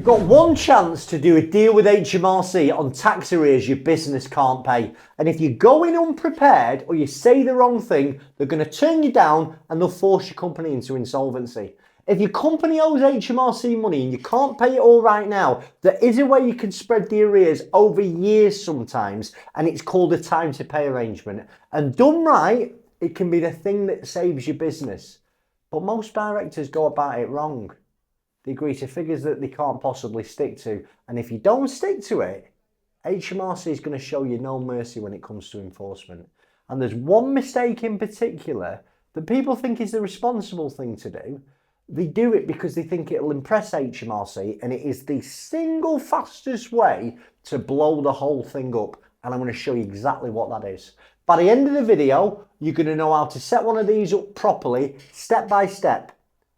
You've got one chance to do a deal with HMRC on tax arrears your business can't pay. And if you go in unprepared or you say the wrong thing, they're going to turn you down and they'll force your company into insolvency. If your company owes HMRC money and you can't pay it all right now, there is a way you can spread the arrears over years sometimes, and it's called a time to pay arrangement. And done right, it can be the thing that saves your business. But most directors go about it wrong. They agree to figures that they can't possibly stick to. And if you don't stick to it, HMRC is going to show you no mercy when it comes to enforcement. And there's one mistake in particular that people think is the responsible thing to do. They do it because they think it'll impress HMRC, and it is the single fastest way to blow the whole thing up. And I'm going to show you exactly what that is. By the end of the video, you're going to know how to set one of these up properly, step by step.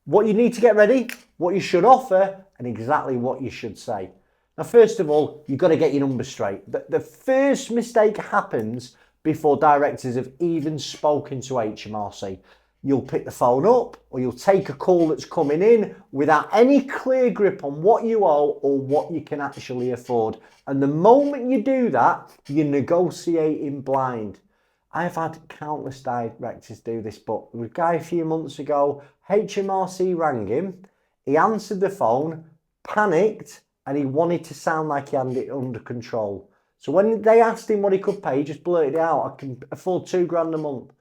What you need to get ready, what you should offer, and exactly what you should say. Now, first of all, you've got to get your numbers straight. The first mistake happens before directors have even spoken to HMRC. You'll pick the phone up or you'll take a call that's coming in without any clear grip on what you owe or what you can actually afford. And the moment you do that, you're negotiating blind. I've had countless directors do this, but with a guy a few months ago, HMRC rang him, he answered the phone, panicked, and he wanted to sound like he had it under control. So when they asked him what he could pay, he just blurted it out, I can afford £2,000 a month.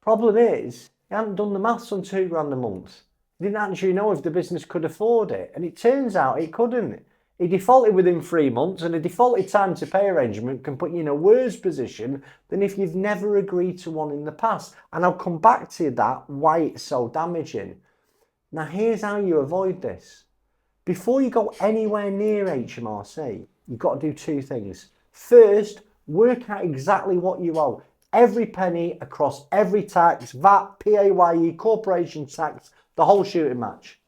Problem is, he hadn't done the maths on £2,000 a month. He didn't actually know if the business could afford it, and it turns out it couldn't. He defaulted within 3 months, and a defaulted time to pay arrangement can put you in a worse position than if you've never agreed to one in the past. And I'll come back to that, why it's so damaging. Now, here's how you avoid this. Before you go anywhere near HMRC, you've got to do two things. First, work out exactly what you owe. Every penny across every tax, VAT, PAYE, corporation tax, the whole shooting match.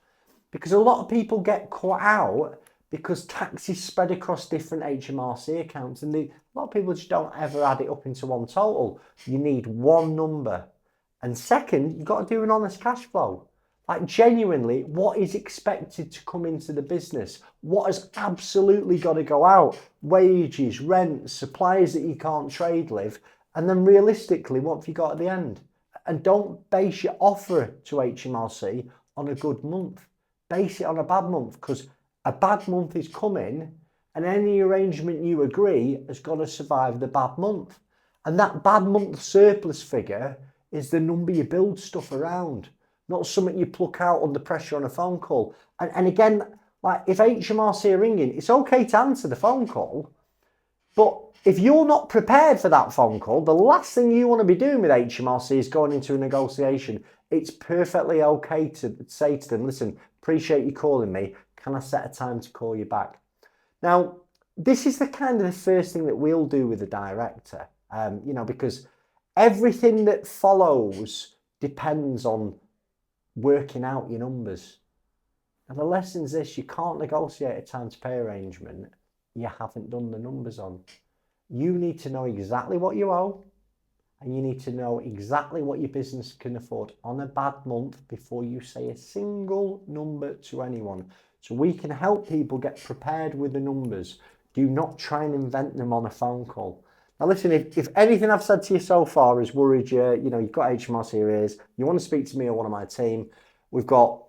Because a lot of people get caught out because tax is spread across different HMRC accounts, and a lot of people just don't ever add it up into one total. You need one number. And second, you've got to do an honest cash flow. Like genuinely, what is expected to come into the business? What has absolutely got to go out? Wages, rent, suppliers that you can't trade with. And then realistically, what have you got at the end? And don't base your offer to HMRC on a good month. Base it on a bad month, because a bad month is coming, and any arrangement you agree has got to survive the bad month. And that bad month surplus figure is the number you build stuff around, not something you pluck out under pressure on a phone call. And again, like if HMRC are ringing, it's okay to answer the phone call, but if you're not prepared for that phone call, the last thing you want to be doing with HMRC is going into a negotiation. It's perfectly okay to say to them, listen, appreciate you calling me. Can I set a time to call you back? Now, this is the kind of the first thing that we'll do with the director, because everything that follows depends on working out your numbers. And the lesson's this: you can't negotiate a time to pay arrangement you haven't done the numbers on. You need to know exactly what you owe, and you need to know exactly what your business can afford on a bad month before you say a single number to anyone. So we can help people get prepared with the numbers. Do not try and invent them on a phone call. Now listen, if anything I've said to you so far has worried you, you've got HMRC arrears, you want to speak to me or one of my team, we've got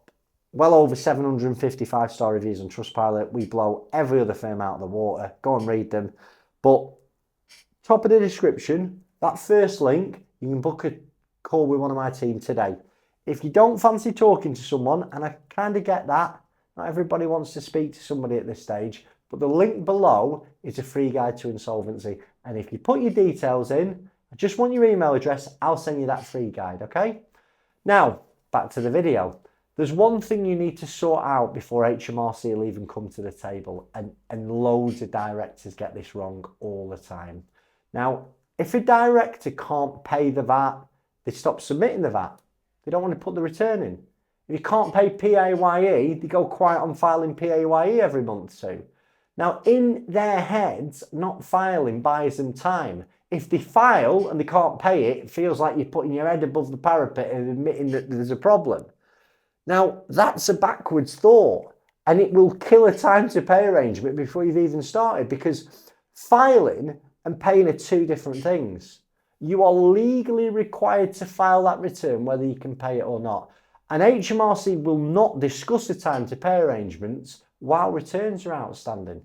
well over 755 star reviews on Trustpilot. We blow every other firm out of the water. Go and read them. But top of the description, that first link, you can book a call with one of my team today. If you don't fancy talking to someone, and I kind of get that, not everybody wants to speak to somebody at this stage, but the link below is a free guide to insolvency. And if you put your details in, I just want your email address, I'll send you that free guide, okay? Now, back to the video. There's one thing you need to sort out before HMRC will even come to the table, and loads of directors get this wrong all the time. Now, if a director can't pay the VAT, they stop submitting the VAT. They don't want to put the return in. If you can't pay PAYE, they go quiet on filing PAYE every month too. Now, in their heads, not filing buys them time. If they file and they can't pay it, it feels like you're putting your head above the parapet and admitting that there's a problem. Now, that's a backwards thought. And it will kill a time to pay arrangement before you've even started, because filing and paying are two different things. You are legally required to file that return whether you can pay it or not. And HMRC will not discuss the time to pay arrangements while returns are outstanding.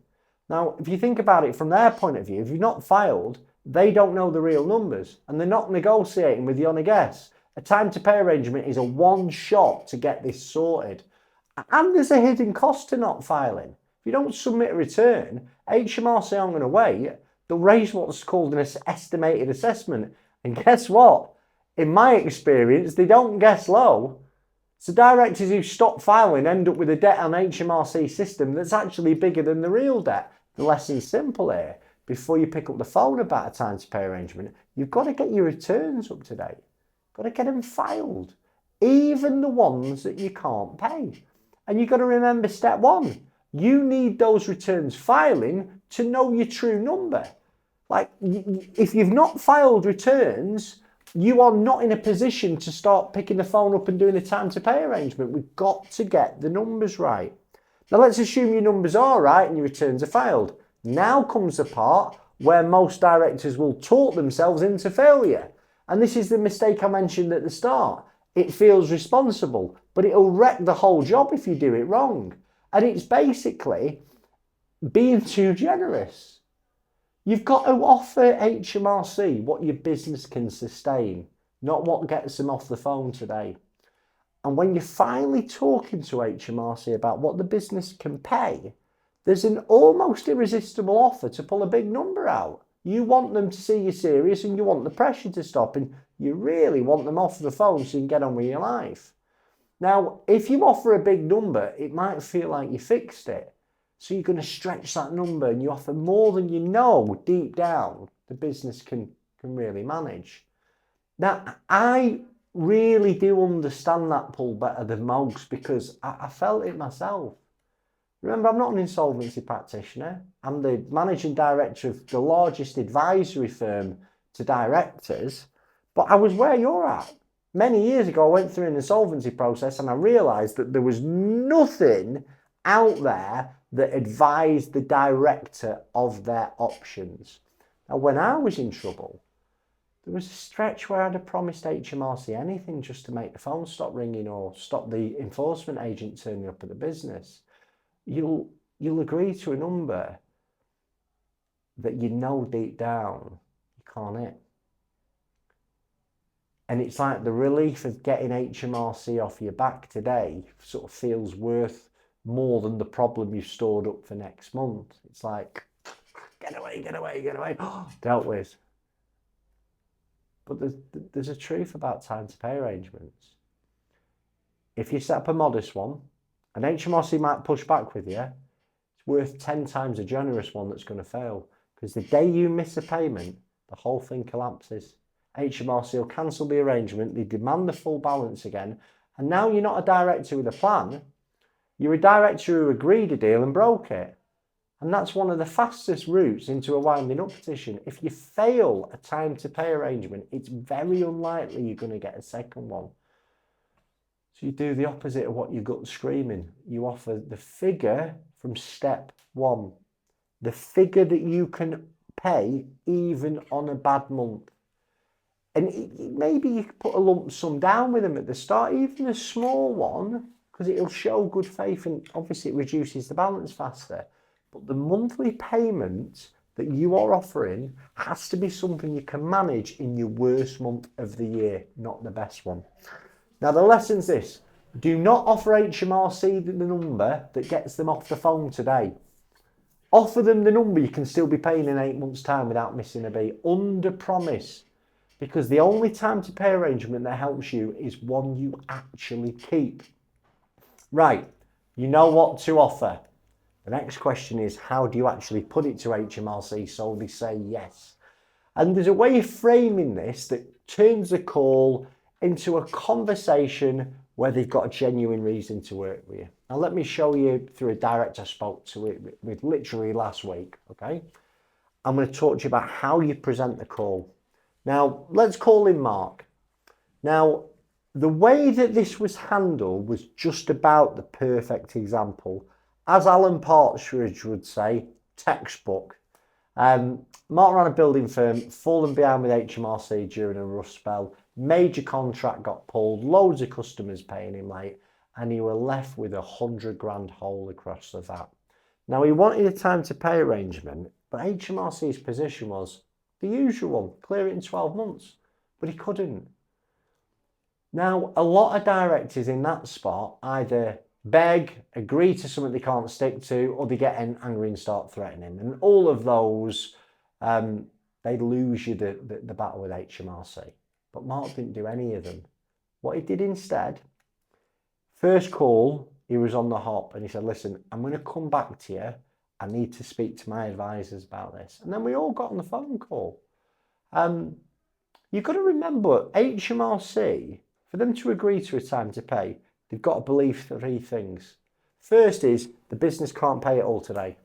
Now, if you think about it from their point of view, if you've not filed, they don't know the real numbers and they're not negotiating with you on a guess. A time to pay arrangement is a one shot to get this sorted. And there's a hidden cost to not filing. If you don't submit a return, HMRC aren't going to wait. They'll raise what's called an estimated assessment. And guess what? In my experience, they don't guess low. So directors who stop filing end up with a debt on HMRC system that's actually bigger than the real debt. The lesson's simple here. Before you pick up the phone about a time to pay arrangement, you've got to get your returns up to date. You've got to get them filed. Even the ones that you can't pay. And you've got to remember step one. You need those returns filing to know your true number. Like, if you've not filed returns, you are not in a position to start picking the phone up and doing a time to pay arrangement. We've got to get the numbers right. Now let's assume your numbers are right and your returns are filed. Now comes the part where most directors will talk themselves into failure. And this is the mistake I mentioned at the start. It feels responsible, but it'll wreck the whole job if you do it wrong. And it's basically being too generous. You've got to offer HMRC what your business can sustain, not what gets them off the phone today. And when you're finally talking to HMRC about what the business can pay, there's an almost irresistible offer to pull a big number out. You want them to see you serious and you want the pressure to stop and you really want them off the phone so you can get on with your life. Now, if you offer a big number, it might feel like you fixed it. So you're going to stretch that number and you offer more than you know deep down the business can really manage. Now, I really do understand that pull better than most because I felt it myself. Remember, I'm not an insolvency practitioner. I'm the managing director of the largest advisory firm to directors, but I was where you're at. Many years ago, I went through an insolvency process and I realised that there was nothing out there that advised the director of their options. Now, when I was in trouble, there was a stretch where I'd have promised HMRC anything just to make the phone stop ringing or stop the enforcement agent turning up at the business. You'll agree to a number that you know deep down you can't hit. And it's like the relief of getting HMRC off your back today sort of feels worth more than the problem you've stored up for next month. It's like, get away, dealt with. But there's a truth about time to pay arrangements. If you set up a modest one, and HMRC might push back with you, it's worth 10 times a generous one that's going to fail. Because the day you miss a payment, the whole thing collapses. HMRC will cancel the arrangement, they demand the full balance again, and now you're not a director with a plan, you're a director who agreed a deal and broke it. And that's one of the fastest routes into a winding up petition. If you fail a time to pay arrangement, it's very unlikely you're going to get a second one. So you do the opposite of what your gut's screaming. You offer the figure from step one, the figure that you can pay even on a bad month. And maybe you could put a lump sum down with them at the start, even a small one, because it'll show good faith and obviously it reduces the balance faster. But the monthly payment that you are offering has to be something you can manage in your worst month of the year, not the best one. Now the lesson's this: do not offer HMRC the number that gets them off the phone today. Offer them the number you can still be paying in 8 months' time without missing a beat. Under promise. Because the only time to pay arrangement that helps you is one you actually keep. Right, you know what to offer. The next question is, how do you actually put it to HMRC so they say yes? And there's a way of framing this that turns the call into a conversation where they've got a genuine reason to work with you. Now let me show you through a direct I spoke to it with literally last week, okay? I'm going to talk to you about how you present the call. Now, let's call him Mark. Now, the way that this was handled was just about the perfect example. as Alan Partridge would say, textbook. Mark ran a building firm, fallen behind with HMRC during a rough spell. Major contract got pulled, loads of customers paying him late, and he were left with $100,000 hole across the VAT. Now, he wanted a time to pay arrangement, but HMRC's position was the usual one, clear it in 12 months, but he couldn't. Now, a lot of directors in that spot either beg, agree to something they can't stick to, or they get angry and start threatening. And all of those, they lose you the battle with HMRC. But Mark didn't do any of them. What he did instead, first call, he was on the hop and he said, listen, I'm going to come back to you. I need to speak to my advisors about this. And then we all got on the phone call. You've got to remember, HMRC, for them to agree to a time to pay, they've got to believe three things. First is the business can't pay it all today.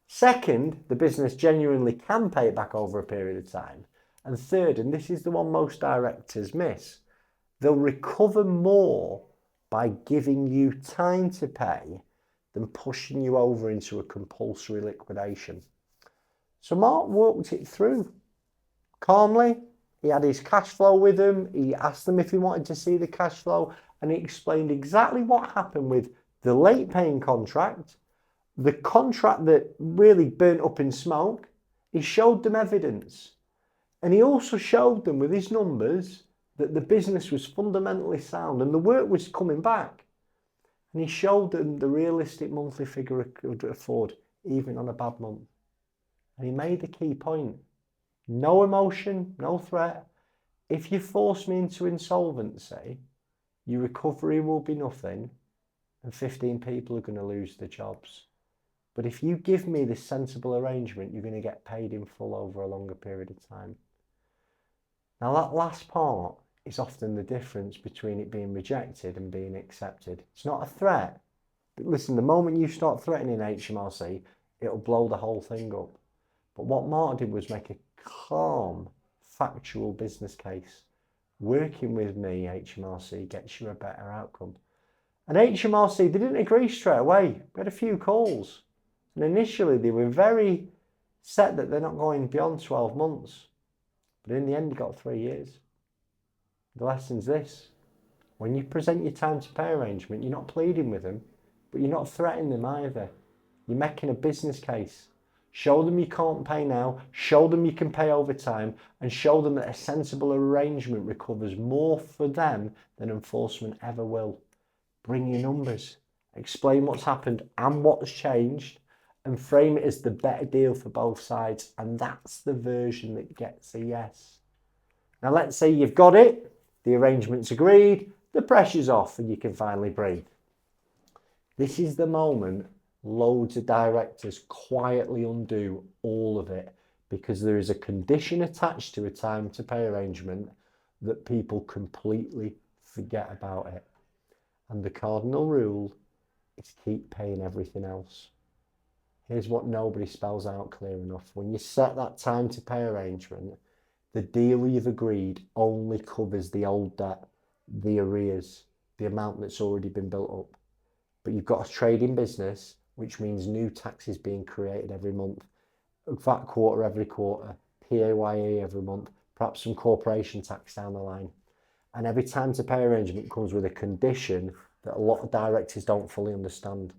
Second, the business genuinely can pay it back over a period of time. And third, and this is the one most directors miss, they'll recover more by giving you time to pay than pushing you over into a compulsory liquidation. So Mark walked it through calmly. He had his cash flow with him. He asked them if he wanted to see the cash flow, and he explained exactly what happened with the late paying contract, the contract that really burnt up in smoke. He showed them evidence. And he also showed them with his numbers that the business was fundamentally sound and the work was coming back. And he showed them the realistic monthly figure it could afford, even on a bad month. And he made the key point. No emotion, no threat. If you force me into insolvency, your recovery will be nothing and 15 people are going to lose their jobs. But if you give me this sensible arrangement, you're going to get paid in full over a longer period of time. Now that last part is often the difference between it being rejected and being accepted. It's not a threat. But listen, the moment you start threatening HMRC, it'll blow the whole thing up. But what Mark did was make a calm, factual business case. Working with me, HMRC gets you a better outcome. And HMRC, they didn't agree straight away. We had a few calls. And initially they were very set that they're not going beyond 12 months. But in the end, he got 3 years. The lesson's this. When you present your time to pay arrangement, you're not pleading with them, but you're not threatening them either. You're making a business case. Show them you can't pay now, show them you can pay over time, and show them that a sensible arrangement recovers more for them than enforcement ever will. Bring your numbers. Explain what's happened and what's changed, and frame it as the better deal for both sides. And that's the version that gets a yes. Now let's say you've got it, the arrangement's agreed, the pressure's off and you can finally breathe. This is the moment loads of directors quietly undo all of it because there is a condition attached to a time to pay arrangement that people completely forget about it. And the cardinal rule is keep paying everything else. Here's what nobody spells out clear enough. When you set that time to pay arrangement, the deal you've agreed only covers the old debt, the arrears, the amount that's already been built up. But you've got a trading business, which means new taxes being created every month, VAT quarter every quarter, PAYE every month, perhaps some corporation tax down the line. And every time to pay arrangement comes with a condition that a lot of directors don't fully understand.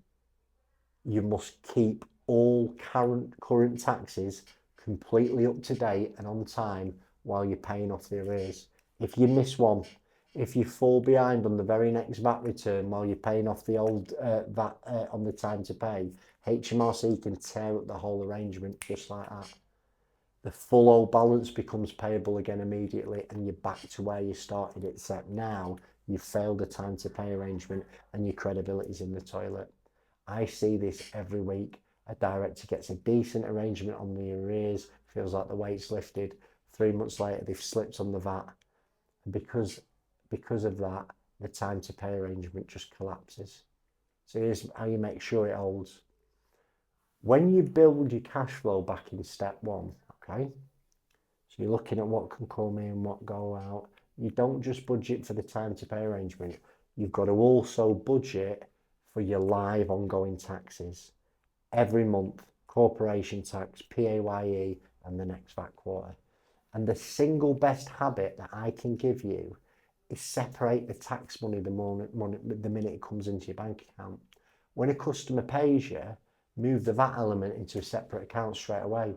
You must keep all current taxes completely up to date and on time while you're paying off the arrears. If you miss one, if you fall behind on the very next VAT return while you're paying off the old VAT on the time to pay, HMRC can tear up the whole arrangement just like that. The full old balance becomes payable again immediately and you're back to where you started, except now you've failed the time to pay arrangement and your credibility's in the toilet. I see this every week. A director gets a decent arrangement on the arrears, feels like the weight's lifted. 3 months later, they've slipped on the VAT. And because of that, the time to pay arrangement just collapses. So here's how you make sure it holds. When you build your cash flow back in step one, okay? So you're looking at what can come in, what go out. You don't just budget for the time to pay arrangement. You've got to also budget for your live ongoing taxes every month, corporation tax, PAYE, and the next VAT quarter. And the single best habit that I can give you is separate the tax money the minute it comes into your bank account. When a customer pays you, move the VAT element into a separate account straight away.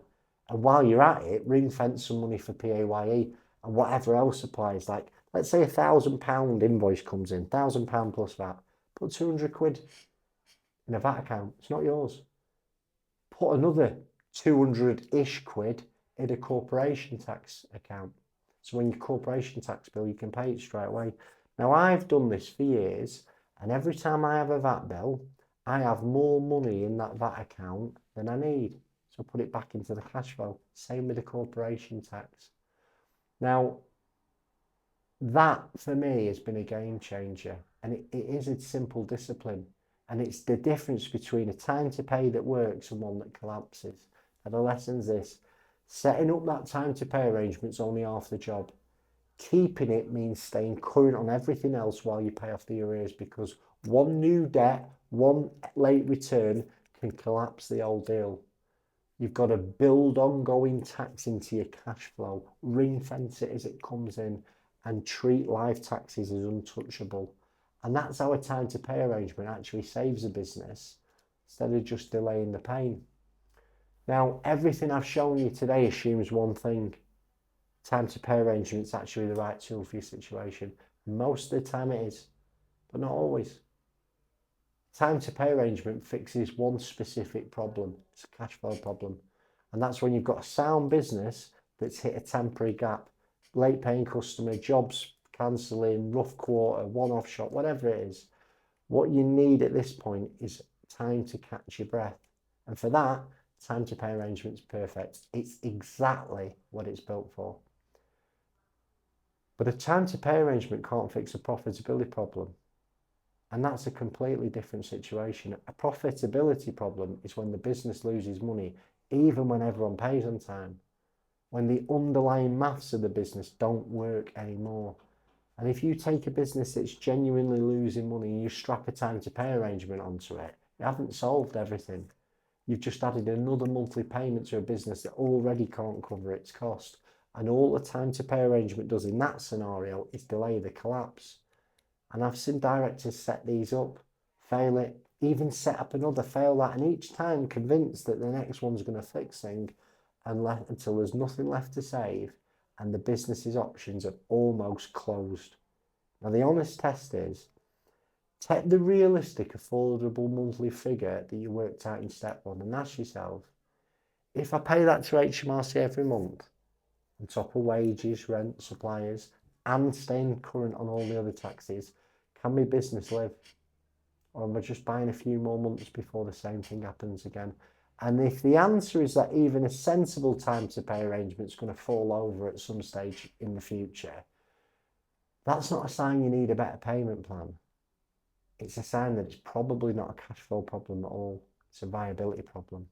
And while you're at it, ring fence some money for PAYE and whatever else applies. Like, let's say £1,000 invoice comes in, £1,000 plus VAT. Put 200 quid in a VAT account. It's not yours. Put another 200-ish quid in a corporation tax account. So when your corporation tax bill, you can pay it straight away. Now, I've done this for years, and every time I have a VAT bill, I have more money in that VAT account than I need. So put it back into the cash flow. Same with the corporation tax. Now, that for me has been a game changer, and it is a simple discipline. And it's the difference between a time to pay that works and one that collapses. And the lesson's this: setting up that time to pay arrangement is only half the job. Keeping it means staying current on everything else while you pay off the arrears, because one new debt, one late return can collapse the old deal. You've got to build ongoing tax into your cash flow, ring fence it as it comes in, and treat live taxes as untouchable. And that's how a time to pay arrangement actually saves a business instead of just delaying the pain. Now, everything I've shown you today assumes one thing: time to pay arrangement is actually the right tool for your situation. Most of the time it is, but not always. Time to pay arrangement fixes one specific problem. It's a cash flow problem. And that's when you've got a sound business that's hit a temporary gap, late paying customer, jobs cancelling, rough quarter, one-off shop, whatever it is. What you need at this point is time to catch your breath. And for that, time to pay arrangement's perfect. It's exactly what it's built for. But a time to pay arrangement can't fix a profitability problem. And that's a completely different situation. A profitability problem is when the business loses money, even when everyone pays on time. When the underlying maths of the business don't work anymore. And if you take a business that's genuinely losing money and you strap a time to pay arrangement onto it, you haven't solved everything. You've just added another monthly payment to a business that already can't cover its cost. And all the time to pay arrangement does in that scenario is delay the collapse. And I've seen directors set these up, fail it, even set up another, fail that, and each time convinced that the next one's going to fix things until there's nothing left to save and the business's options are almost closed. Now, the honest test is, take the realistic, affordable monthly figure that you worked out in step one and ask yourself, if I pay that to HMRC every month, on top of wages, rent, suppliers, and staying current on all the other taxes, can my business live? Or am I just buying a few more months before the same thing happens again? And if the answer is that even a sensible time to pay arrangement is going to fall over at some stage in the future, that's not a sign you need a better payment plan. It's a sign that it's probably not a cash flow problem at all. It's a viability problem.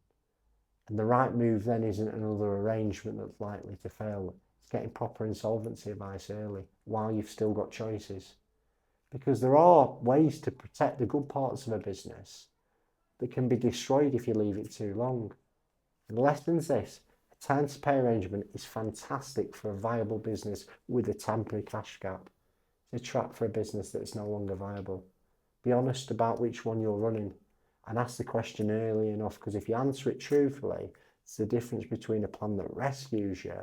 And the right move then isn't another arrangement that's likely to fail. It's getting proper insolvency advice early while you've still got choices. Because there are ways to protect the good parts of a business that can be destroyed if you leave it too long. And the lesson's this: a time to pay arrangement is fantastic for a viable business with a temporary cash gap. It's a trap for a business that's no longer viable. Be honest about which one you're running and ask the question early enough, because if you answer it truthfully, it's the difference between a plan that rescues you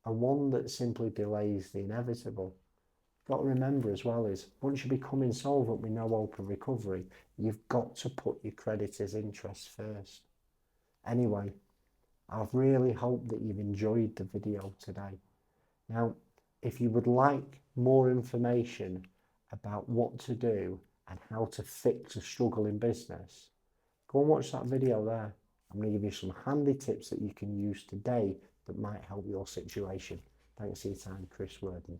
and one that simply delays the inevitable. Got to remember as well is, once you become insolvent with no hope of recovery, you've got to put your creditors' interests first. Anyway, I've really hoped that you've enjoyed the video today. Now, if you would like more information about what to do and how to fix a struggling business, go and watch that video there. I'm going to give you some handy tips that you can use today that might help your situation. Thanks for your time, Chris Worden.